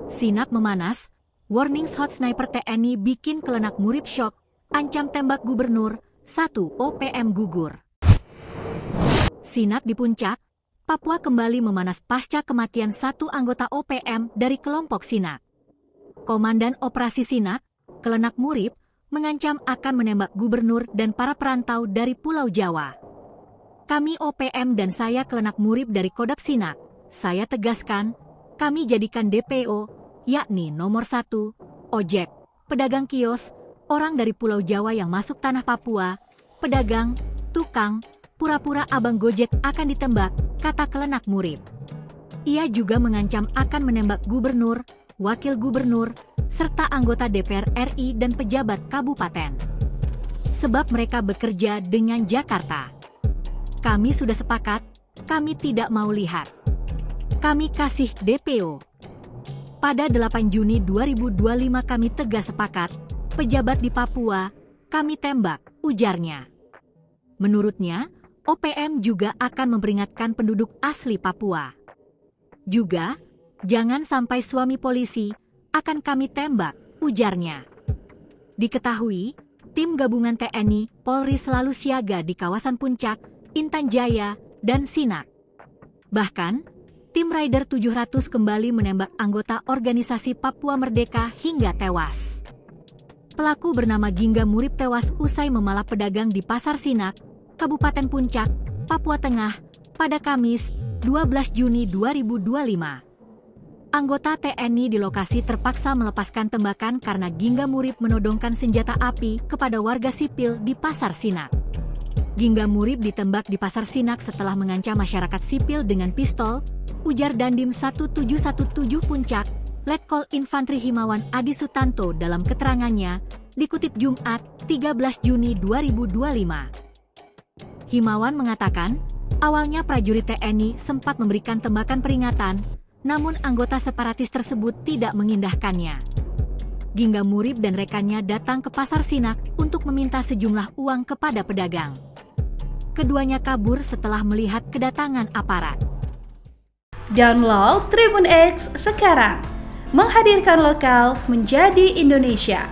Sinak memanas, warning hot sniper TNI bikin kelenak Murib shock, ancam tembak gubernur, 1 OPM gugur. Sinak di puncak, Papua kembali memanas pasca kematian satu anggota OPM dari kelompok Sinak. Komandan Operasi Sinak, Kelenak Murib, mengancam akan menembak gubernur dan para perantau dari Pulau Jawa. Kami OPM dan saya Kelenak Murib dari Kodam Sinak, saya tegaskan, kami jadikan DPO, yakni nomor 1, ojek, pedagang kios, orang dari Pulau Jawa yang masuk tanah Papua, pedagang, tukang, pura-pura abang Gojek akan ditembak, kata Kelenak Murib. Ia juga mengancam akan menembak gubernur, wakil gubernur, serta anggota DPR RI dan pejabat kabupaten. Sebab mereka bekerja dengan Jakarta. Kami sudah sepakat, kami tidak mau lihat. Kami kasih DPO. Pada 8 Juni 2025 kami tegas sepakat, pejabat di Papua, kami tembak, ujarnya. Menurutnya, OPM juga akan memperingatkan penduduk asli Papua. Juga, jangan sampai suami polisi, akan kami tembak, ujarnya. Diketahui, tim gabungan TNI, Polri selalu siaga di kawasan Puncak, Intan Jaya, dan Sinak. Bahkan, tim Raider 700 kembali menembak anggota organisasi Papua Merdeka hingga tewas. Pelaku bernama Gingga Murib tewas usai memalak pedagang di Pasar Sinak, Kabupaten Puncak, Papua Tengah, pada Kamis, 12 Juni 2025. Anggota TNI di lokasi terpaksa melepaskan tembakan karena Gingga Murib menodongkan senjata api kepada warga sipil di Pasar Sinak. Gingga Murib ditembak di Pasar Sinak setelah mengancam masyarakat sipil dengan pistol, ujar Dandim 1717 Puncak, Letkol Infantri Himawan Adi Sutanto dalam keterangannya, dikutip Jumat, 13 Juni 2025. Himawan mengatakan, awalnya prajurit TNI sempat memberikan tembakan peringatan, namun anggota separatis tersebut tidak mengindahkannya. Gingga Murib dan rekannya datang ke Pasar Sinak untuk meminta sejumlah uang kepada pedagang. Keduanya kabur setelah melihat kedatangan aparat. Download Tribun X sekarang, menghadirkan lokal menjadi Indonesia.